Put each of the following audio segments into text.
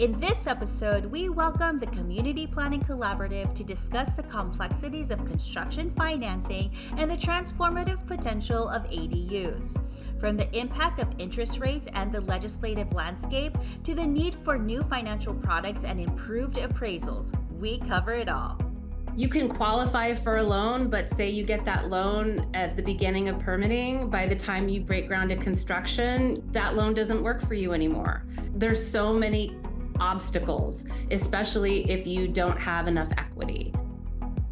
In this episode, we welcome the Community Planning Collaborative to discuss the complexities of construction financing and the transformative potential of ADUs. From the impact of interest rates and the legislative landscape to the need for new financial products and improved appraisals, we cover it all. You can qualify for a loan, but say you get that loan at the beginning of permitting, by the time you break ground at construction, that loan doesn't work for you anymore. There's so many obstacles, especially if you don't have enough equity.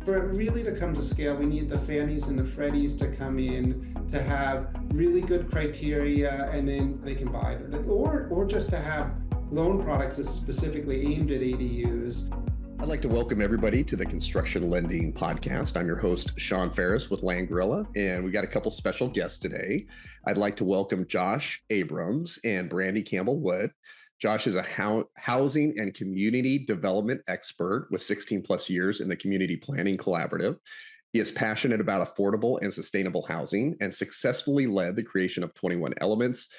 For it really to come to scale, we need the Fannies and the Freddies to come in to have really good criteria, and then they can buy it. Or just to have loan products that's specifically aimed at ADUs. I'd like to welcome everybody to the Construction Lending Podcast. I'm your host, Sean Ferris with Land Gorilla, and we got a couple special guests today. I'd like to welcome Josh Abrams and Brandy Campbell-Wood. Josh is a housing and community development expert with 16 plus years in the Community Planning Collaborative. He is passionate about affordable and sustainable housing and successfully led the creation of 21 Elements,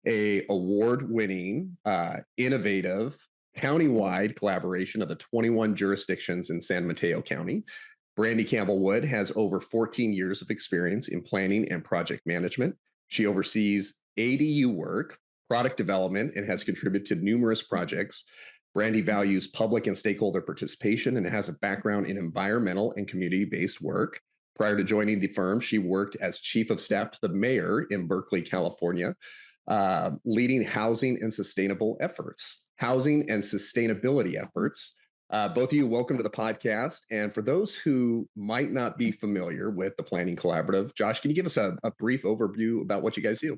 a award-winning, innovative, countywide collaboration of the 21 jurisdictions in San Mateo County. Brandy Campbell-Wood has over 14 years of experience in planning and project management. She oversees ADU work, product development, and has contributed to numerous projects. Brandy values public and stakeholder participation and has a background in environmental and community-based work. Prior to joining the firm, she worked as chief of staff to the mayor in Berkeley, California, leading housing and sustainability efforts. Both of you, welcome to the podcast. And for those who might not be familiar with the Planning Collaborative, Josh, can you give us a brief overview about what you guys do?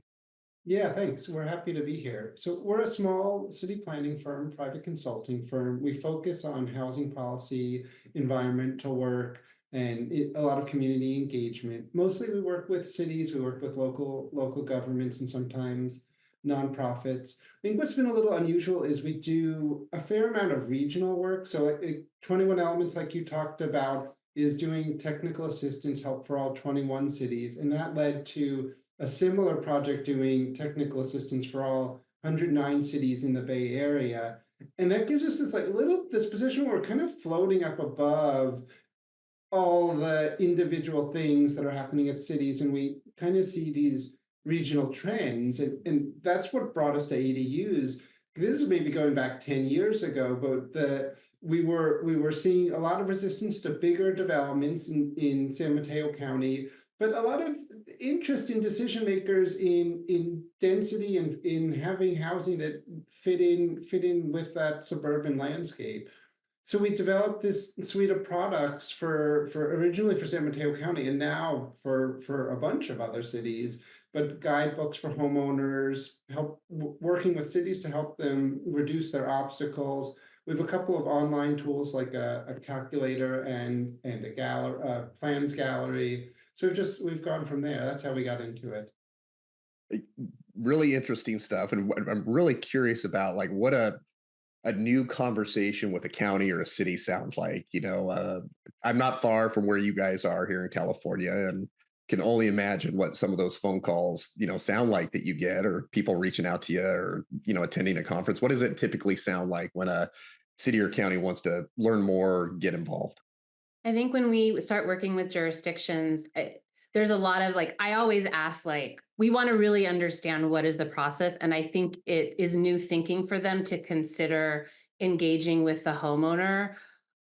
Yeah, thanks. We're happy to be here. So we're a small city planning firm, private consulting firm. We focus on housing policy, environmental work, and a lot of community engagement. Mostly we work with cities, we work with local governments, and sometimes nonprofits. I think what's been a little unusual is we do a fair amount of regional work. So 21 Elements, like you talked about, is doing technical assistance help for all 21 cities. And that led to a similar project doing technical assistance for all 109 cities in the Bay Area. And that gives us this position where we're kind of floating up above all the individual things that are happening at cities, and we kind of see these regional trends, and that's what brought us to ADUs. This is maybe going back 10 years ago, but we were seeing a lot of resistance to bigger developments in San Mateo County, but a lot of interest in decision makers in density and in having housing that fit in with that suburban landscape. So we developed this suite of products for originally for San Mateo County, and now for a bunch of other cities, but guidebooks for homeowners, working with cities to help them reduce their obstacles. We have a couple of online tools like a calculator and a plans gallery. So we've gone from there. That's how we got into it. Really interesting stuff. And I'm really curious about what a new conversation with a county or a city sounds like. I'm not far from where you guys are here in California, and can only imagine what some of those phone calls, sound like that you get, or people reaching out to you, or, attending a conference. What does it typically sound like when a city or county wants to learn more or get involved? I think when we start working with jurisdictions, there's a lot of I always ask, we want to really understand what is the process. And I think it is new thinking for them to consider engaging with the homeowner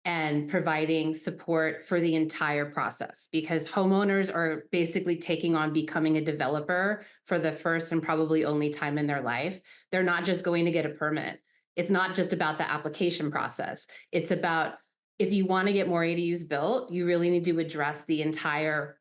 and providing support for the entire process, because homeowners are basically taking on becoming a developer for the first and probably only time in their life. They're not just going to get a permit. It's not just about the application process. It's about, if you want to get more ADUs built, you really need to address the entire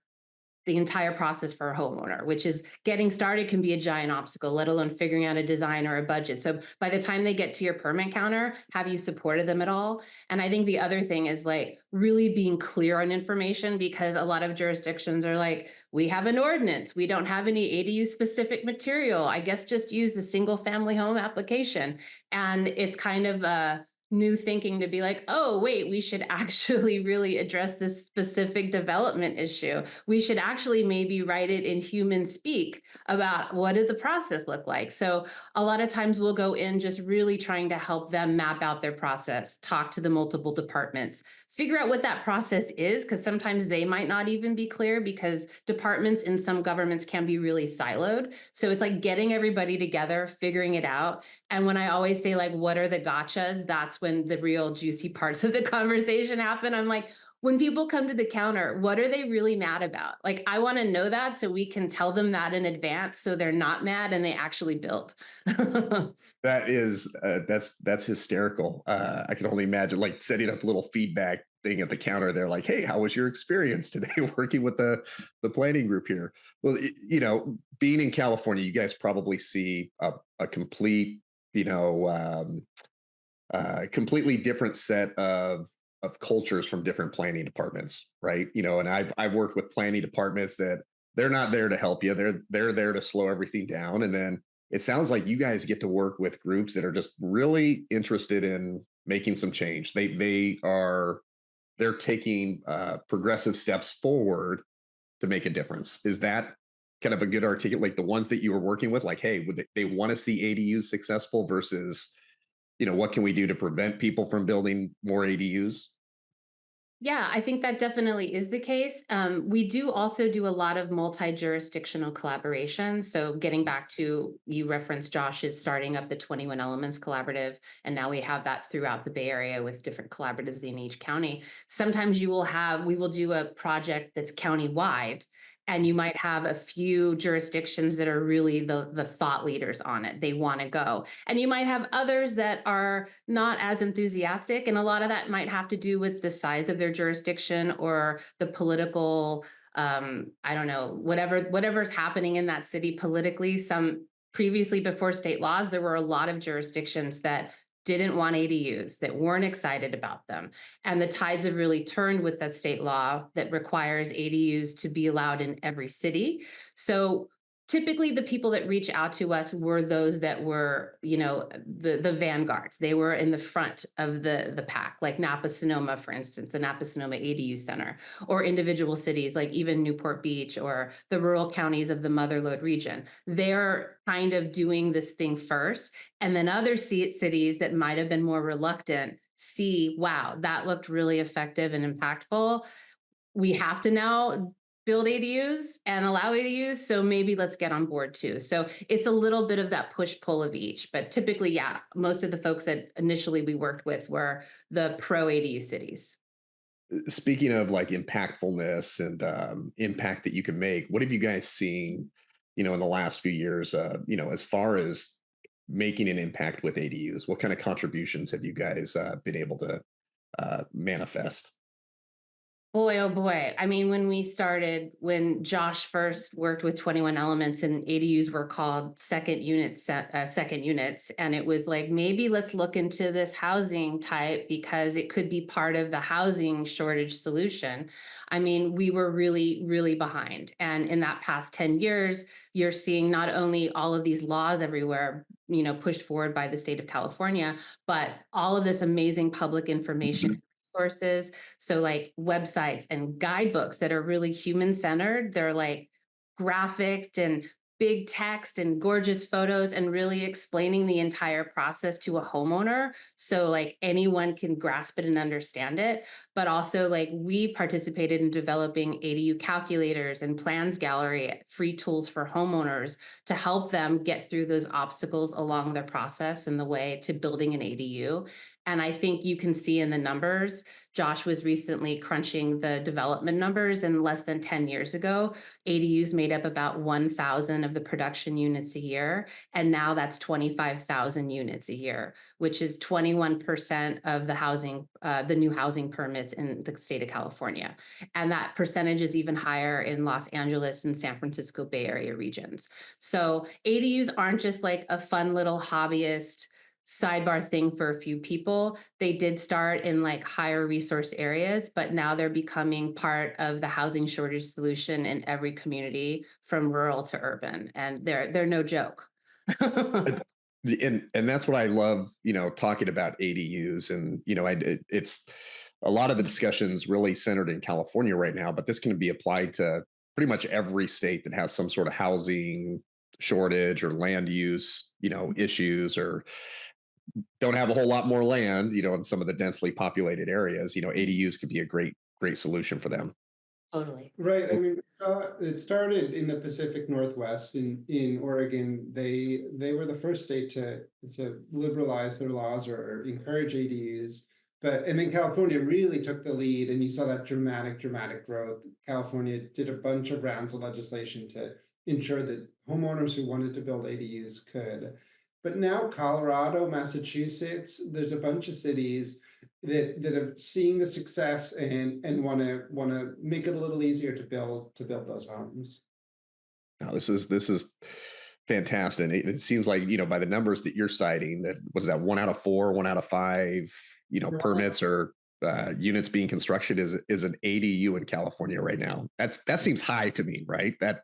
process for a homeowner, which is getting started can be a giant obstacle, let alone figuring out a design or a budget. So by the time they get to your permit counter, have you supported them at all? And I think the other thing is really being clear on information, because a lot of jurisdictions are we have an ordinance, we don't have any ADU specific material, I guess just use the single family home application. And it's kind of new thinking to be like, oh, wait, we should actually really address this specific development issue. We should actually maybe write it in human speak about what did the process look like. So a lot of times we'll go in just really trying to help them map out their process, talk to the multiple departments, figure out what that process is, because sometimes they might not even be clear because departments in some governments can be really siloed. So it's like getting everybody together, figuring it out. And when I always say, like, what are the gotchas? That's when the real juicy parts of the conversation happen. I'm like, when people come to the counter, what are they really mad about? Like, I want to know that so we can tell them that in advance so they're not mad and they actually build. That is that's hysterical. I can only imagine like setting up a little feedback thing at the counter. They're like, "Hey, how was your experience today working with the planning group here?" Well, being in California, you guys probably see a complete, you know, completely different set of cultures from different planning departments, right? And I've worked with planning departments that they're not there to help you. They're there to slow everything down. And then it sounds like you guys get to work with groups that are just really interested in making some change. They're taking progressive steps forward to make a difference. Is that kind of a good articulate, like the ones that you were working with, like, hey, would they want to see ADUs successful versus, what can we do to prevent people from building more ADUs? Yeah, I think that definitely is the case. We do also do a lot of multi-jurisdictional collaboration. So getting back to, you referenced Josh is starting up the 21 Elements Collaborative, and now we have that throughout the Bay Area with different collaboratives in each county. Sometimes we will do a project that's county-wide, and you might have a few jurisdictions that are really the thought leaders on it. They want to go. And you might have others that are not as enthusiastic. And a lot of that might have to do with the size of their jurisdiction or the political, I don't know, whatever's happening in that city politically. Some previously before state laws, there were a lot of jurisdictions that didn't want ADUs, that weren't excited about them. And the tides have really turned with that state law that requires ADUs to be allowed in every city. So typically the people that reach out to us were those that were, the vanguards. They were in the front of the pack, like Napa Sonoma, for instance, the Napa Sonoma ADU Center, or individual cities like even Newport Beach or the rural counties of the Motherlode region. They're kind of doing this thing first. And then other cities that might have been more reluctant see, wow, that looked really effective and impactful. We have to now build ADUs and allow ADUs. So maybe let's get on board too. So it's a little bit of that push pull of each. But typically, yeah, most of the folks that initially we worked with were the pro ADU cities. Speaking of like impactfulness and impact that you can make, what have you guys seen, in the last few years, as far as making an impact with ADUs? What kind of contributions have you guys been able to manifest? Boy, oh boy. I mean, when Josh first worked with 21 Elements and ADUs were called second units. And it was like, maybe let's look into this housing type because it could be part of the housing shortage solution. I mean, we were really, really behind. And in that past 10 years, you're seeing not only all of these laws everywhere, pushed forward by the state of California, but all of this amazing public information sources. So like websites and guidebooks that are really human centered. They're like graphic and big text and gorgeous photos and really explaining the entire process to a homeowner. So like anyone can grasp it and understand it. But also like we participated in developing ADU calculators and plans gallery, free tools for homeowners to help them get through those obstacles along their process and the way to building an ADU. And I think you can see in the numbers, Josh was recently crunching the development numbers, and less than 10 years ago, ADUs made up about 1,000 of the production units a year. And now that's 25,000 units a year, which is 21% of the new housing permits in the state of California. And that percentage is even higher in Los Angeles and San Francisco Bay Area regions. So ADUs aren't just like a fun little hobbyist sidebar thing for a few people. They did start in like higher resource areas, but now they're becoming part of the housing shortage solution in every community from rural to urban. And they're no joke. And that's what I love, talking about ADUs. And it's a lot of the discussions really centered in California right now, but this can be applied to pretty much every state that has some sort of housing shortage or land use, issues, or don't have a whole lot more land, in some of the densely populated areas. ADUs could be a great solution for them. Totally. Right. I mean, we saw it started in the Pacific Northwest in Oregon. They were the first state to liberalize their laws or encourage ADUs. And then California really took the lead, and you saw that dramatic growth. California did a bunch of rounds of legislation to ensure that homeowners who wanted to build ADUs could. But now Colorado, Massachusetts, there's a bunch of cities that are seeing the success and want to make it a little easier to build those homes. Now, this is fantastic. And it seems like, by the numbers that you're citing, that what is that, 1 out of 4, 1 out of 5, Right. permits or units being constructed is an ADU in California right now. That seems high to me, right? That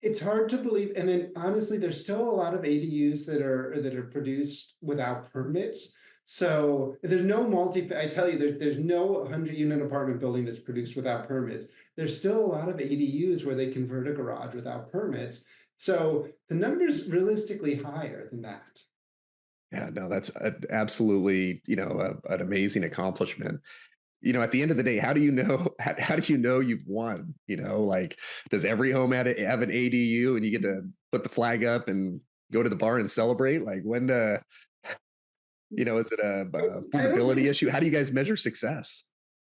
It's hard to believe, and then honestly, there's still a lot of ADUs that are produced without permits. So there's no I tell you, there's no 100-unit apartment building that's produced without permits. There's still a lot of ADUs where they convert a garage without permits. So the number's realistically higher than that. Yeah, no, that's absolutely, an amazing accomplishment. At the end of the day, how do you know how do you know you've won? Like, does every home have an ADU and you get to put the flag up and go to the bar and celebrate? Like, when is it a I don't affordability think issue? How do you guys measure success?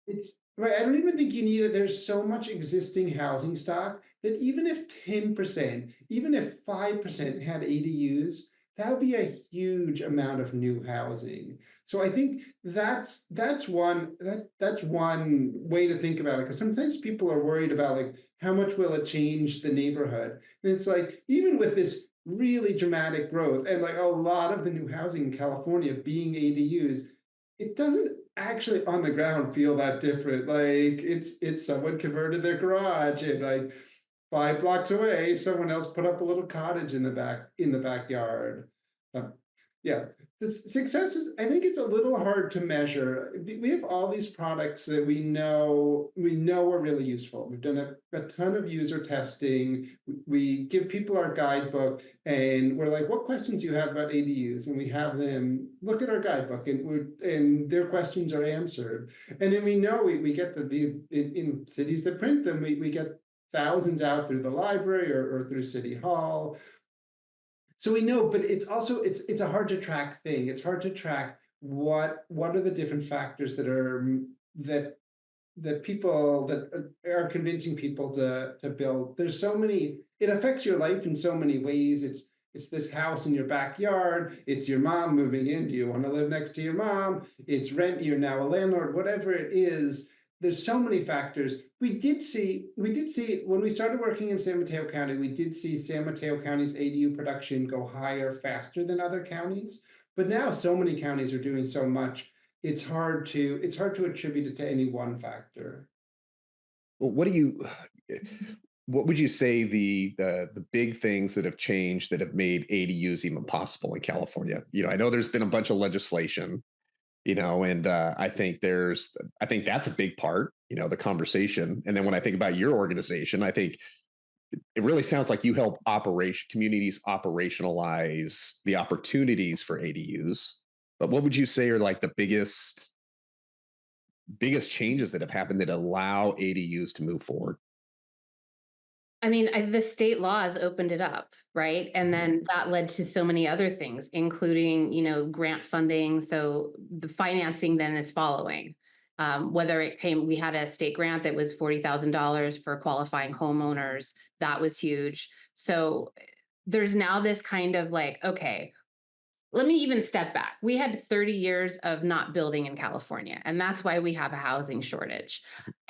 It's right. I don't even think you need it. There's so much existing housing stock that even if 10%, even if 5% had ADUs, that would be a huge amount of new housing. So I think that's one way to think about it. Because sometimes people are worried about like how much will it change the neighborhood. And it's like even with this really dramatic growth and like a lot of the new housing in California being ADUs, it doesn't actually on the ground feel that different. Like it's someone converted their garage and like 5 blocks away, someone else put up a little cottage in the backyard. Um, yeah, the success is. I think it's a little hard to measure. We have all these products that we know are really useful. We've done a ton of user testing. We give people our guidebook, and we're like, "What questions do you have about ADUs?" And we have them look at our guidebook, and their questions are answered. And then we know we get in cities that print them. We get thousands out through the library or through City Hall. So we know, but it's also it's a hard to track thing. It's hard to track what are the different factors that people that are convincing people to build. There's so many. It affects your life in so many ways. It's this house in your backyard. It's your mom moving in. Do you want to live next to your mom? It's rent. You're now a landlord. Whatever it is, there's so many factors. We did see when we started working in San Mateo County, we did see San Mateo County's ADU production go higher faster than other counties. But now so many counties are doing so much, it's hard to attribute it to any one factor. Well, what would you say the big things that have changed that have made ADUs even possible in California? I know there's been a bunch of legislation, and I think that's a big part, the conversation. And then when I think about your organization, I think it really sounds like you help communities operationalize the opportunities for ADUs. But what would you say are like the biggest changes that have happened that allow ADUs to move forward? I mean, the state laws opened it up, right? And then that led to so many other things, including, grant funding. So the financing then is following. Whether we had a state grant that was $40,000 for qualifying homeowners. That was huge. So there's now this kind of like, okay, let me even step back. We had 30 years of not building in California, and that's why we have a housing shortage.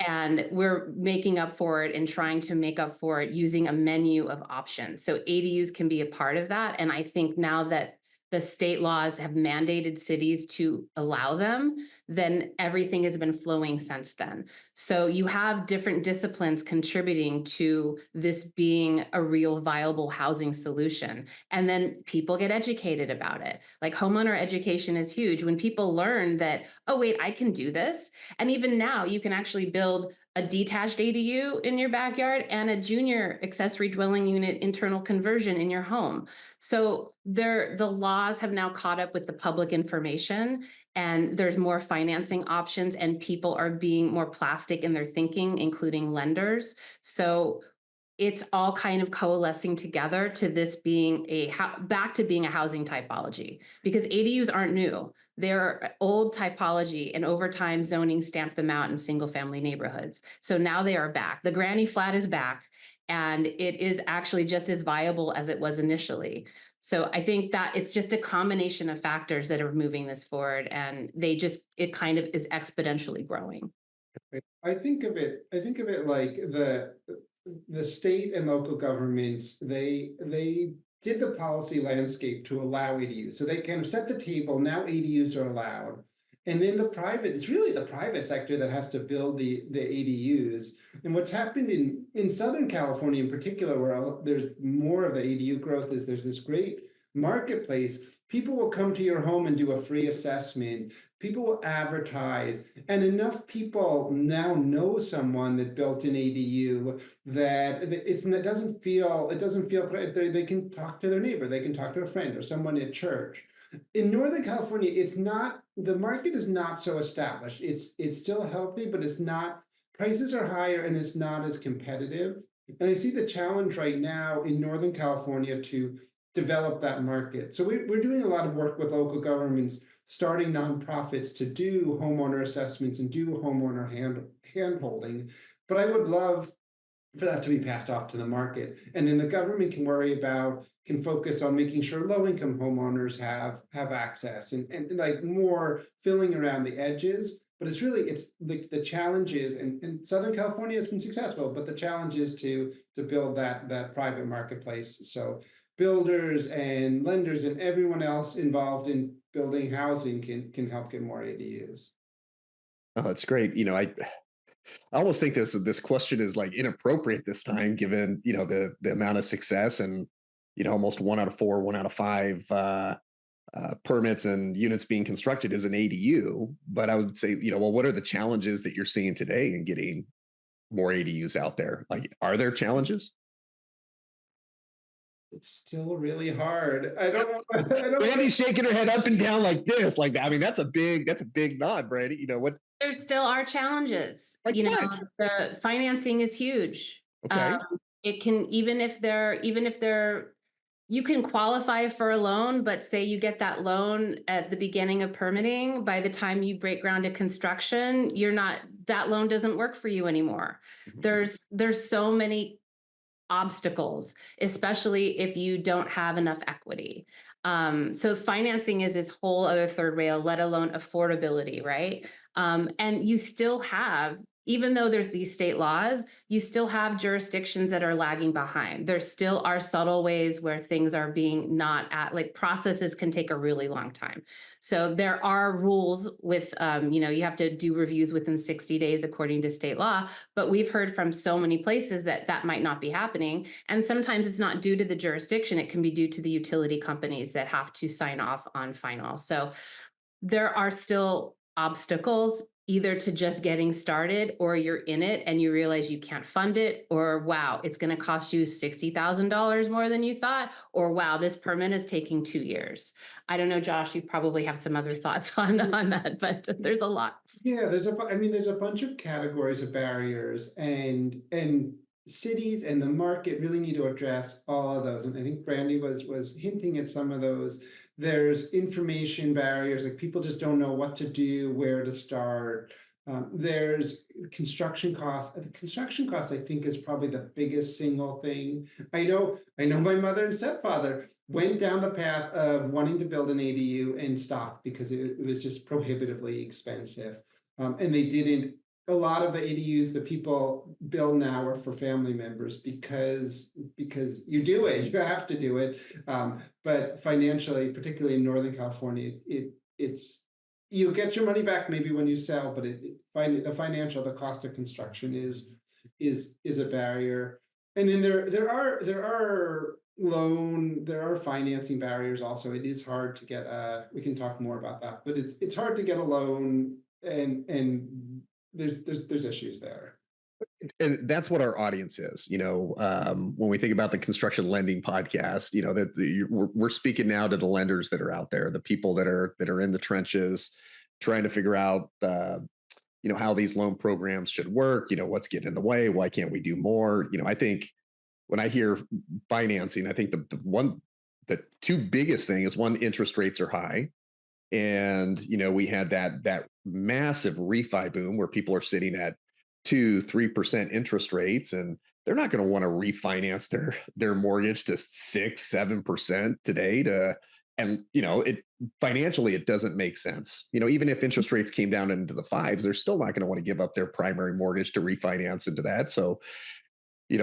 And we're making up for it and trying to make up for it using a menu of options. So ADUs can be a part of that. And I think now that the state laws have mandated cities to allow them, then everything has been flowing since then. So you have different disciplines contributing to this being a real viable housing solution. And then people get educated about it. Like homeowner education is huge. When people learn that, oh, wait, I can do this. And even now, you can actually build a detached ADU in your backyard and a junior accessory dwelling unit internal conversion in your home. So the laws have now caught up with the public information, and there's more financing options, and people are being more plastic in their thinking, including lenders. So it's all kind of coalescing together to this being back to being a housing typology, because ADUs aren't new. They're old typology, and over time zoning stamped them out in single family neighborhoods. So now they are back. The granny flat is back, and it is actually just as viable as it was initially. So I think that it's just a combination of factors that are moving this forward, and it kind of is exponentially growing. I think of it like the state and local governments, they did the policy landscape to allow ADUs. So they kind of set the table, now ADUs are allowed. And then it's really the private sector that has to build the ADUs. And what's happened in Southern California in particular, where there's more of the ADU growth, is there's this great marketplace. People will come to your home and do a free assessment. People will advertise, and enough people now know someone that built an ADU that it doesn't feel they can talk to their neighbor, they can talk to a friend or someone at church. In Northern California, the market is not so established. It's still healthy, but it's not. Prices are higher and it's not as competitive. And I see the challenge right now in Northern California to develop that market. So we're doing a lot of work with local governments, starting nonprofits to do homeowner assessments and do homeowner hand holding. But I would love for that to be passed off to the market. And then the government can focus on making sure low-income homeowners have access and like more filling around the edges. But it's the challenge is, and Southern California has been successful, but the challenge is to build that private marketplace. So builders and lenders and everyone else involved in building housing can help get more ADUs. Oh, that's great. I almost think this question is like inappropriate this time, given the amount of success and almost 1 out of 4, 1 out of 5 permits and units being constructed is an ADU. But I would say, well, what are the challenges that you're seeing today in getting more ADUs out there? Like, are there challenges? It's still really hard. I don't know. I don't know. Brandy's shaking her head up and down like this. Like, I mean, that's a big nod, Brandy. What? There still are challenges. Like what? The financing is huge. Okay. It can, even if they're, you can qualify for a loan, but say you get that loan at the beginning of permitting, by the time you break ground to construction, that loan doesn't work for you anymore. There's so many obstacles, especially if you don't have enough equity. So financing is this whole other third rail, let alone affordability, right? And you still have, even though there's these state laws, you still have jurisdictions that are lagging behind. There still are subtle ways where things are being not at, like processes can take a really long time. So there are rules with, you have to do reviews within 60 days according to state law, but we've heard from so many places that might not be happening. And sometimes it's not due to the jurisdiction, it can be due to the utility companies that have to sign off on final. So there are still obstacles, either to just getting started, or you're in it and you realize you can't fund it, or wow, it's going to cost you $60,000 more than you thought, or wow, this permit is taking 2 years. I don't know, Josh, you probably have some other thoughts on that, but there's a lot. Yeah, there's a bunch of categories of barriers, and cities and the market really need to address all of those. And I think Brandy was hinting at some of those. There's information barriers, like people just don't know what to do, where to start. There's construction costs. The construction costs, I think, is probably the biggest single thing. I know my mother and stepfather went down the path of wanting to build an ADU and stopped because it was just prohibitively expensive. And they didn't a lot of the ADUs that people build now are for family members because you do it, you have to do it. But financially, particularly in Northern California, it's you get your money back maybe when you sell, but the cost of construction is a barrier. And then there are financing barriers also. It is hard to get we can talk more about that, but it's hard to get a loan, and there's issues there. And that's what our audience is. When we think about the construction lending podcast, we're speaking now to the lenders that are out there, the people that are in the trenches, trying to figure out how these loan programs should work. What's getting in the way? Why can't we do more? I think when I hear financing, I think the two biggest thing is, one, interest rates are high. And we had that massive refi boom where people are sitting at 2-3% interest rates, and they're not going to want to refinance their mortgage to 6-7% today. And it financially, it doesn't make sense. Even if interest rates came down into the fives, they're still not going to want to give up their primary mortgage to refinance into that. So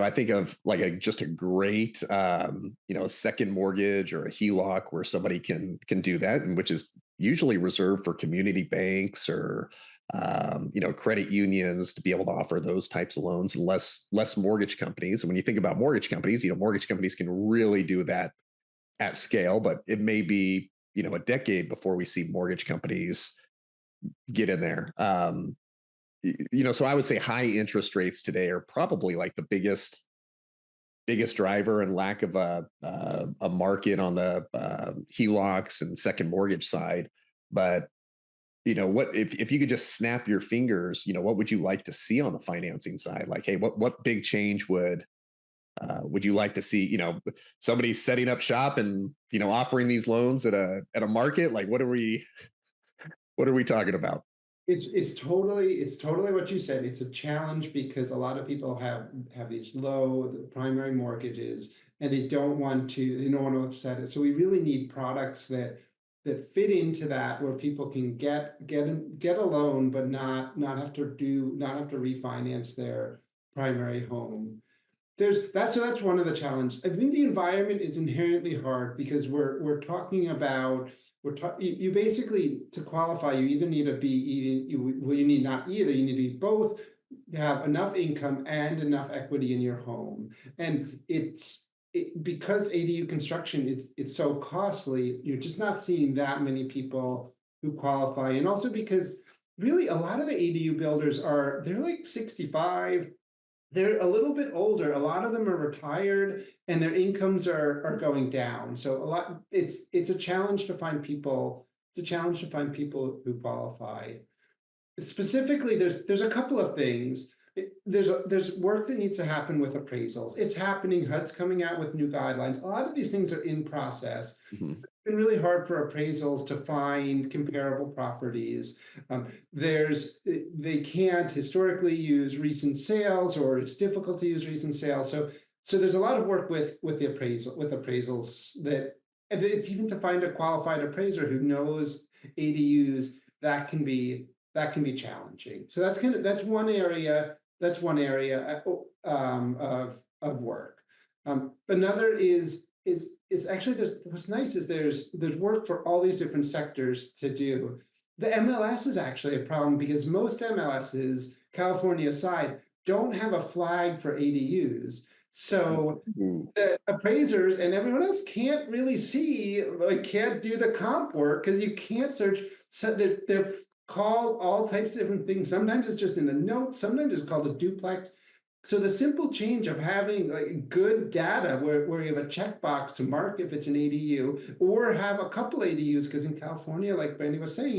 I think of like just a great, second mortgage or a HELOC where somebody can do that, and which is usually reserved for community banks or, credit unions to be able to offer those types of loans, and less mortgage companies. And when you think about mortgage companies, mortgage companies can really do that at scale, but it may be, a decade before we see mortgage companies get in there. So I would say high interest rates today are probably like the biggest driver, and lack of a market on the HELOCs and second mortgage side. But what if you could just snap your fingers, what would you like to see on the financing side? Like, hey, what big change would you like to see? Somebody setting up shop and offering these loans at a market. Like, what are we talking about? It's totally what you said. It's a challenge because a lot of people have these low primary mortgages, and they don't want to upset it. So we really need products that fit into that, where people can get a loan, but not have to refinance their primary home. That's one of the challenges. I think the environment is inherently hard because we're talking about you basically, to qualify, you either need to be you need not either, you need to be both, have enough income and enough equity in your home. And because ADU construction it's so costly, you're just not seeing that many people who qualify. And also because really a lot of the ADU builders they're like 65. They're a little bit older. A lot of them are retired, and their incomes are going down. So it's a challenge to find people. It's a challenge to find people who qualify. Specifically, there's a couple of things. There's work that needs to happen with appraisals. It's happening. HUD's coming out with new guidelines. A lot of these things are in process. Mhm. Been really hard for appraisals to find comparable properties. They can't historically use recent sales, or it's difficult to use recent sales. So there's a lot of work with appraisals, that it's even to find a qualified appraiser who knows ADUs. That can be challenging. So that's one area. Of work. Another is actually, what's nice is there's work for all these different sectors to do. The MLS is actually a problem because most MLSs, California aside, don't have a flag for ADUs. So the appraisers and everyone else can't really can't do the comp work, because you can't search. So they're called all types of different things. Sometimes it's just in the notes, sometimes it's called a duplex. So the simple change of having good data where you have a checkbox to mark if it's an ADU, or have a couple ADUs, because in California, like Brandy was saying,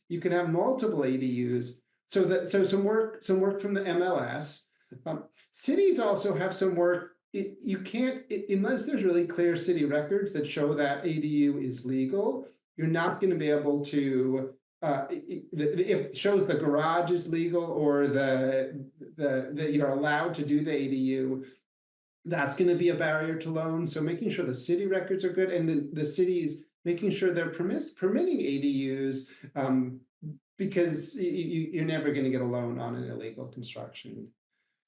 you can have multiple ADUs. So some work from the MLS. Cities also have some work. You can't, unless there's really clear city records that show that ADU is legal, you're not going to be able to. If it shows the garage is legal, or that you're allowed to do the ADU, that's going to be a barrier to loan. So making sure the city records are good, and the cities making sure they're permitting ADUs because you're never going to get a loan on an illegal construction.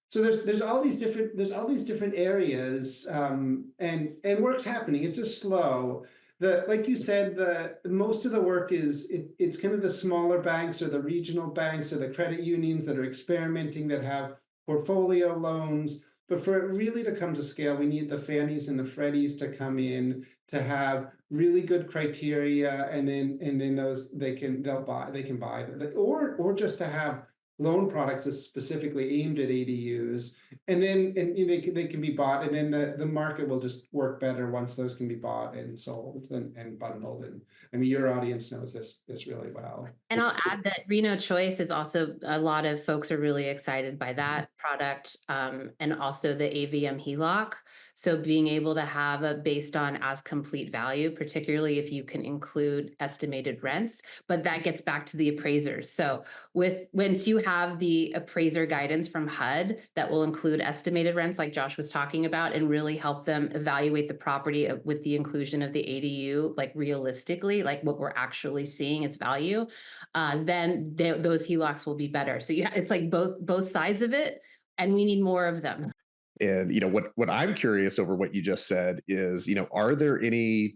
So there's all these different areas, and work's happening. It's just slow. Like you said, the most of the work it's kind of the smaller banks or the regional banks or the credit unions that are experimenting, that have portfolio loans. But for it really to come to scale, we need the Fannies and the Freddies to come in, to have really good criteria, and then those they can buy, or just to have loan products that's specifically aimed at ADUs, and they can be bought, and then the market will just work better once those can be bought and sold and bundled. And I mean, your audience knows this really well. And I'll add that Reno Choice is also, a lot of folks are really excited by that product, and also the AVM HELOC. So being able to have a based on as complete value, particularly if you can include estimated rents, but that gets back to the appraisers. So once you have the appraiser guidance from HUD that will include estimated rents, like Josh was talking about, and really help them evaluate the property with the inclusion of the ADU, like realistically, like what we're actually seeing as value, then those HELOCs will be better. So it's like both sides of it, and we need more of them. And what I'm curious over what you just said is, are there any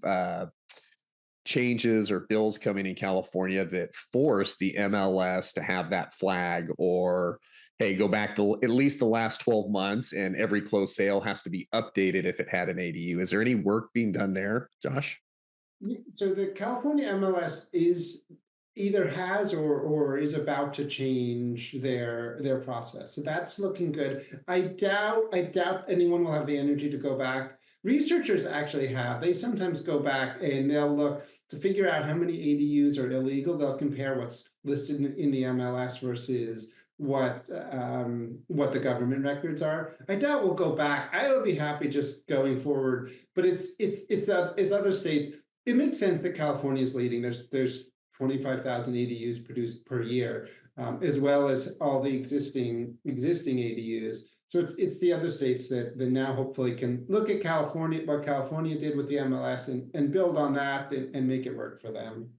changes or bills coming in California that force the MLS to have that flag, or hey, go back to at least the last 12 months and every closed sale has to be updated if it had an ADU? Is there any work being done there, Josh? So the California MLS either has or is about to change their process. So that's looking good. I doubt anyone will have the energy to go back. Researchers actually have. They sometimes go back and they'll look to figure out how many ADUs are illegal. They'll compare what's listed in the MLS versus what the government records are. I doubt we'll go back. I will be happy just going forward. But it's other states. It makes sense that California is leading. There's 25,000 ADUs produced per year, as well as all the existing ADUs. So it's the other states that now hopefully can look at California, what California did with the MLS, and build on that and make it work for them.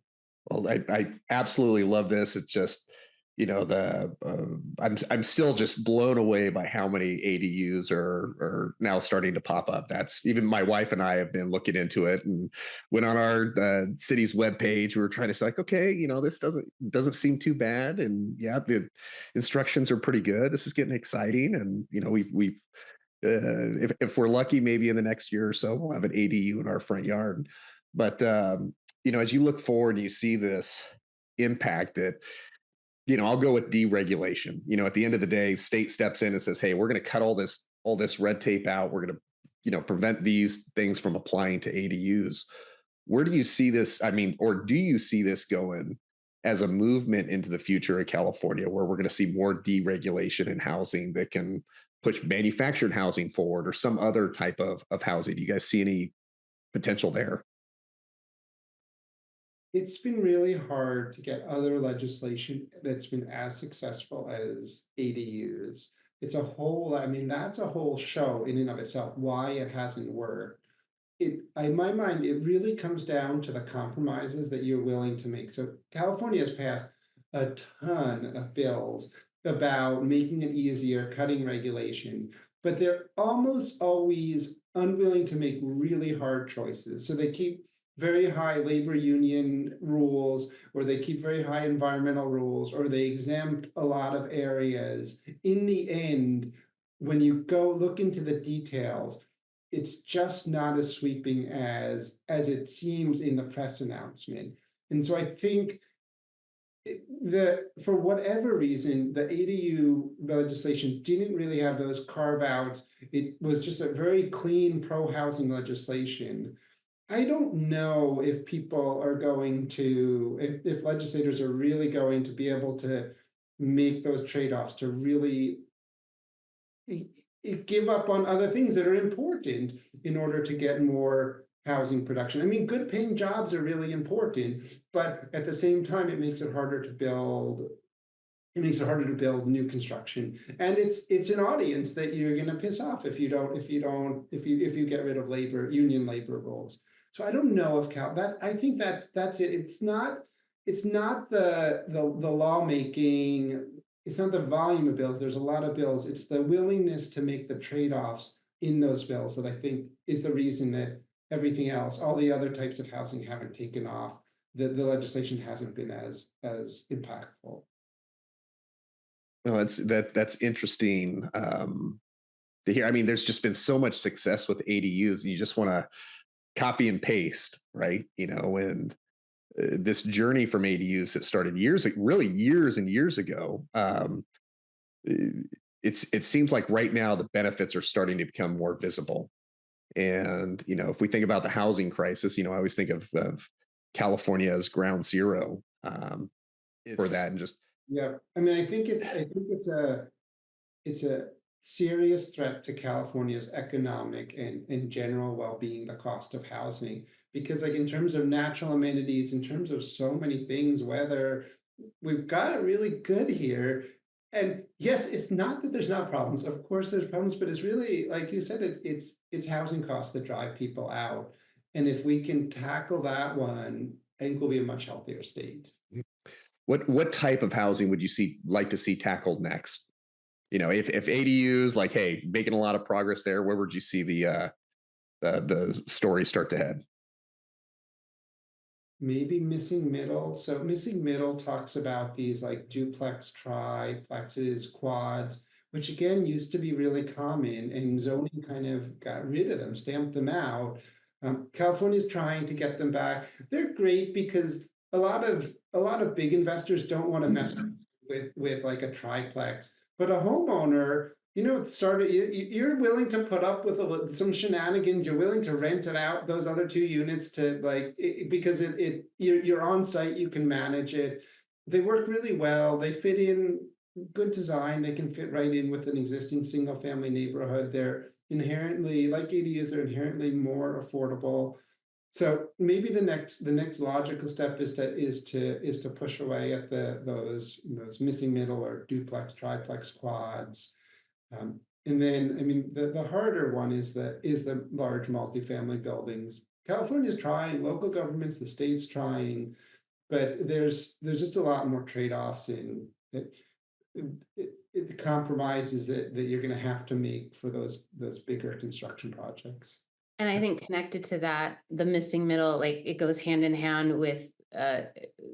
Well, I absolutely love this. It's just, I'm still just blown away by how many ADUs are now starting to pop up. That's even my wife and I have been looking into it, and went on our city's webpage. We were trying to say, like, okay, this doesn't seem too bad, and yeah, the instructions are pretty good. This is getting exciting, and we've if we're lucky, maybe in the next year or so, we'll have an ADU in our front yard. But as you look forward, you see this impact that, I'll go with deregulation. At the end of the day, state steps in and says, hey, we're going to cut all this red tape out. We're going to, prevent these things from applying to ADUs. Where do you see this? I mean, or do you see this going as a movement into the future of California, where we're going to see more deregulation in housing that can push manufactured housing forward, or some other type of housing? Do you guys see any potential there? It's been really hard to get other legislation that's been as successful as ADUs. That's a whole show in and of itself, why it hasn't worked. In my mind, it really comes down to the compromises that you're willing to make. So California has passed a ton of bills about making it easier, cutting regulation, but they're almost always unwilling to make really hard choices. So they keep very high labor union rules, or they keep very high environmental rules, or they exempt a lot of areas. In the end, when you go look into the details, it's just not as sweeping as it seems in the press announcement. And so I think for whatever reason, the ADU legislation didn't really have those carve outs. It was just a very clean pro-housing legislation. I don't know if people are going to, if legislators are really going to be able to make those trade-offs, to really give up on other things that are important in order to get more housing production. I mean, good paying jobs are really important, but at the same time, it makes it harder to build. It makes it harder to build new construction, and it's an audience that you're going to piss off if you get rid of union labor rules. So I don't know if I think that's it. it's not the lawmaking, it's not the volume of bills. There's a lot of bills. It's the willingness to make the trade-offs in those bills that I think is the reason that everything else, all the other types of housing haven't taken off. The legislation hasn't been as impactful. Well, that's interesting to hear. I mean, there's just been so much success with ADUs, and you just want to copy and paste, right? And this journey from ADUs that started really years and years ago. It seems like right now the benefits are starting to become more visible. And if we think about the housing crisis, I always think of California as ground zero for that, and just Yeah, I mean, it's a serious threat to California's economic and general well-being, the cost of housing. Because like in terms of natural amenities, in terms of so many things, weather, we've got it really good here. And yes, it's not that there's not problems. Of course there's problems, but it's really, like you said, it's housing costs that drive people out. And if we can tackle that one, I think we'll be a much healthier state. what type of housing would you like to see tackled next? If ADUs, like, hey, making a lot of progress there, where would you see the story start to head? Maybe missing middle. So missing middle talks about these like duplex, triplexes, quads, which again used to be really common, and zoning kind of got rid of them, stamped them out. California's trying to get them back. They're great because a lot of big investors don't want to mess with like a triplex, but a homeowner, you're willing to put up with some shenanigans. You're willing to rent it out, those other two units, to because you're on site, you can manage it. They work really well. They fit in, good design. They can fit right in with an existing single family neighborhood. They're inherently, like ADUs, they're inherently more affordable. So maybe the next logical step is to push away at those missing middle or duplex, triplex, quads. And then, I mean, the harder one is the large multifamily buildings. California's trying, local governments, the state's trying, but there's just a lot more trade-offs in it, the compromises that you're going to have to make for those bigger construction projects. And I think connected to that, the missing middle, like it goes hand in hand with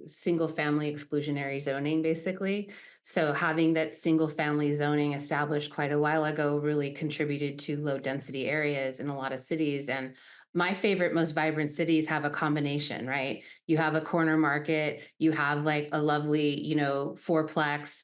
single family exclusionary zoning, basically. So having that single family zoning established quite a while ago really contributed to low density areas in a lot of cities. And my favorite, most vibrant cities have a combination, right? You have a corner market, you have like a lovely, fourplex,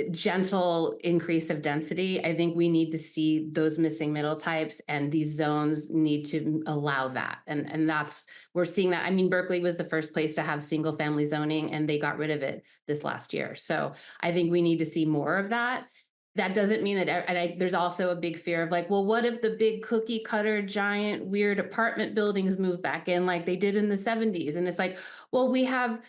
gentle increase of density. I think we need to see those missing middle types, and these zones need to allow that. And that's, we're seeing that. I mean, Berkeley was the first place to have single family zoning, and they got rid of it this last year. So I think we need to see more of that. That doesn't mean that, there's also a big fear of like, well, what if the big cookie cutter, giant, weird apartment buildings move back in like they did in the 70s? And it's like, well, we have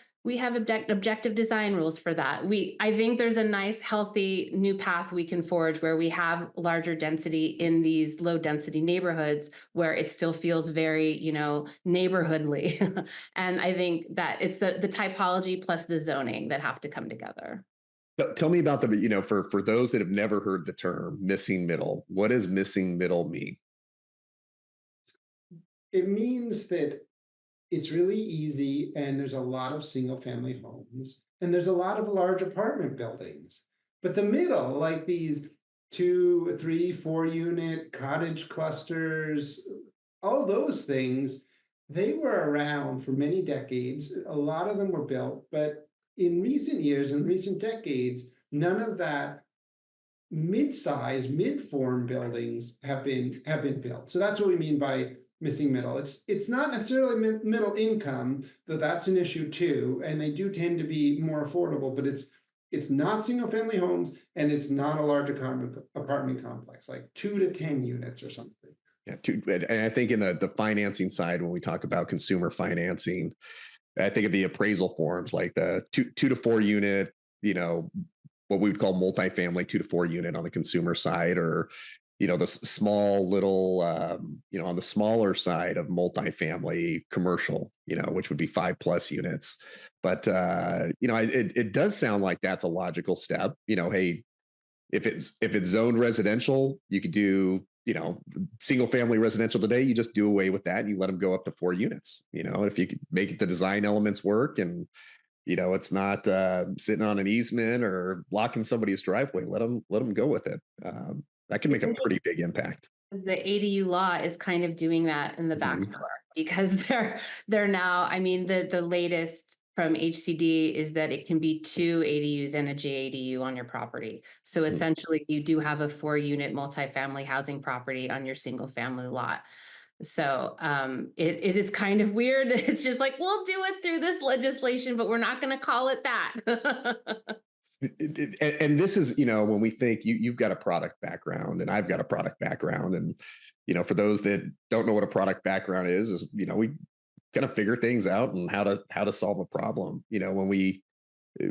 objective design rules for that. I think there's a nice, healthy new path we can forge where we have larger density in these low density neighborhoods where it still feels very, neighborhoodly. And I think that it's the typology plus the zoning that have to come together. Tell me about for those that have never heard the term missing middle. What does missing middle mean? It means that it's really easy, and there's a lot of single family homes, and there's a lot of large apartment buildings. But the middle, like these 2, 3, 4 unit cottage clusters, all those things, they were around for many decades. A lot of them were built, but in recent years, in recent decades, none of that mid-size, mid-form buildings have been built. So that's what we mean by missing middle. It's not necessarily middle income, though that's an issue too, and they do tend to be more affordable, but it's not single family homes, and it's not a large apartment complex, like 2 to 10 units or something. Yeah, and I think in the financing side, when we talk about consumer financing, I think of the appraisal forms like the 2 to 4 unit, what we would call multifamily 2 to 4 unit on the consumer side, or the small little, on the smaller side of multifamily commercial, which would be 5+ units. But it does sound like that's a logical step. Hey, if it's zoned residential, you could do, single family residential today, you just do away with that and you let them go up to 4 units. If you could make the design elements work and it's not sitting on an easement or blocking somebody's driveway, let them go with it. That can make a pretty big impact. The ADU law is kind of doing that in the back door, because they're now, I mean, the latest from HCD is that it can be 2 ADUs and a JADU on your property. So essentially you do have a 4-unit multifamily housing property on your single family lot. So it is kind of weird. It's just like, we'll do it through this legislation, but we're not going to call it that. And this is, when we think you've got a product background and I've got a product background, and for those that don't know what a product background is we kind of figure things out and how to solve a problem.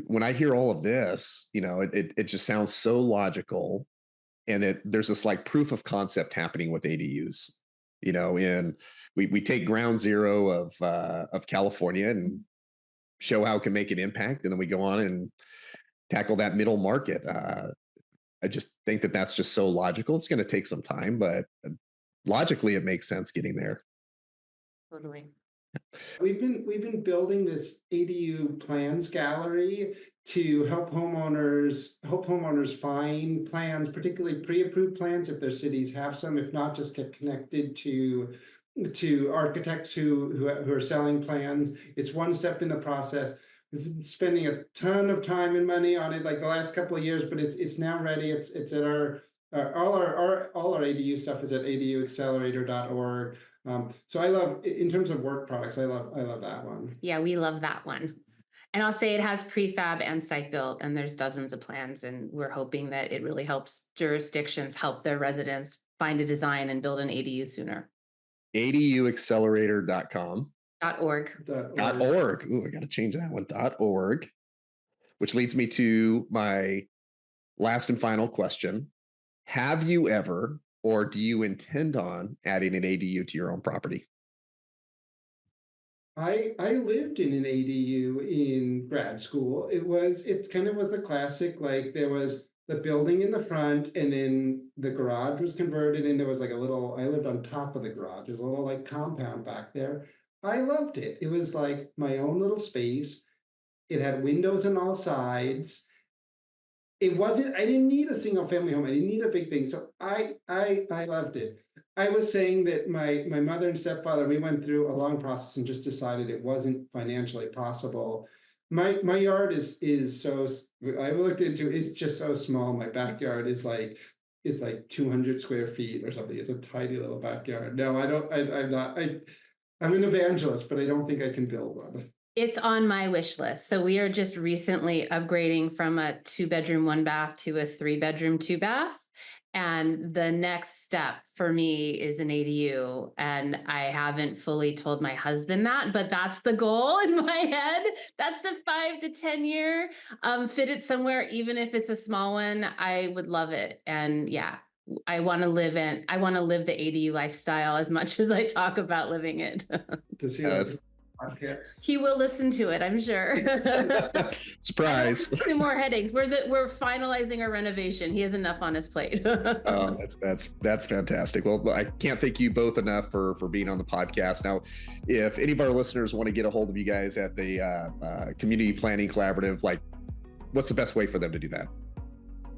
When I hear all of this, it just sounds so logical, and there's this like proof of concept happening with ADUs. And we take ground zero of California and show how it can make an impact, and then we go on and tackle that middle market. I just think that that's just so logical. It's going to take some time, but logically it makes sense getting there. Totally. We've been building this ADU plans gallery to help homeowners find plans, particularly pre-approved plans if their cities have some. If not, just get connected to architects who are selling plans. It's one step in the process. We've been spending a ton of time and money on it like the last couple of years, but it's now ready. It's at all our ADU stuff is at aduaccelerator.org. So I love, in terms of work products, I love that one. Yeah, we love that one. And I'll say it has prefab and site built, and there's dozens of plans, and we're hoping that it really helps jurisdictions help their residents find a design and build an ADU sooner. aduaccelerator.com. .org. .org. Ooh, I got to change that one. .org. Which leads me to my last and final question. Have you ever, or do you intend on adding an ADU to your own property? I lived in an ADU in grad school. It kind of was the classic, like there was the building in the front and then the garage was converted, and there was like I lived on top of the garage. There's a little like compound back there. I loved it. It was like my own little space. It had windows on all sides. I didn't need a single family home. I didn't need a big thing. So I loved it. I was saying that my mother and stepfather, we went through a long process and just decided it wasn't financially possible. My yard is so, I looked into, it's just so small. My backyard is like 200 square feet or something. It's a tiny little backyard. No, I'm an evangelist, but I don't think I can build one. It's on my wish list. So we are just recently upgrading from a 2-bedroom, 1-bath to a 3-bedroom, 2-bath. And the next step for me is an ADU. And I haven't fully told my husband that, but that's the goal in my head. That's the 5 to 10 year, fit it somewhere, even if it's a small one. I would love it. And yeah, I want to live the ADU lifestyle as much as I talk about living it. Does he listen to podcasts? He will listen to it, I'm sure. Surprise. More headaches. We're finalizing our renovation. He has enough on his plate. Oh, that's fantastic. Well, I can't thank you both enough for being on the podcast. Now, if any of our listeners want to get a hold of you guys at the Community Planning Collaborative, like, what's the best way for them to do that?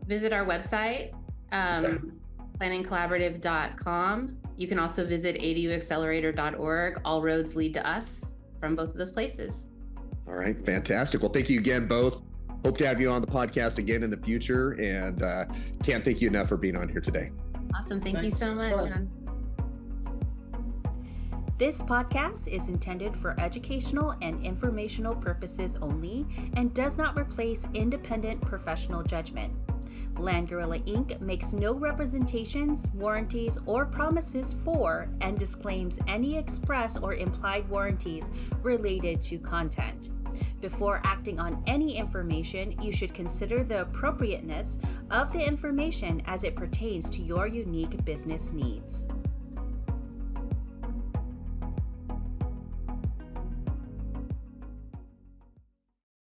Visit our website, planningcollaborative.com. You can also visit aduaccelerator.org. All roads lead to us from both of those places. All right, fantastic. Well, thank you again, both. Hope to have you on the podcast again in the future, and can't thank you enough for being on here today. Awesome. Thank you so much, John. This podcast is intended for educational and informational purposes only and does not replace independent professional judgment. Land Gorilla Inc. makes no representations, warranties, or promises for and disclaims any express or implied warranties related to content. Before acting on any information, you should consider the appropriateness of the information as it pertains to your unique business needs.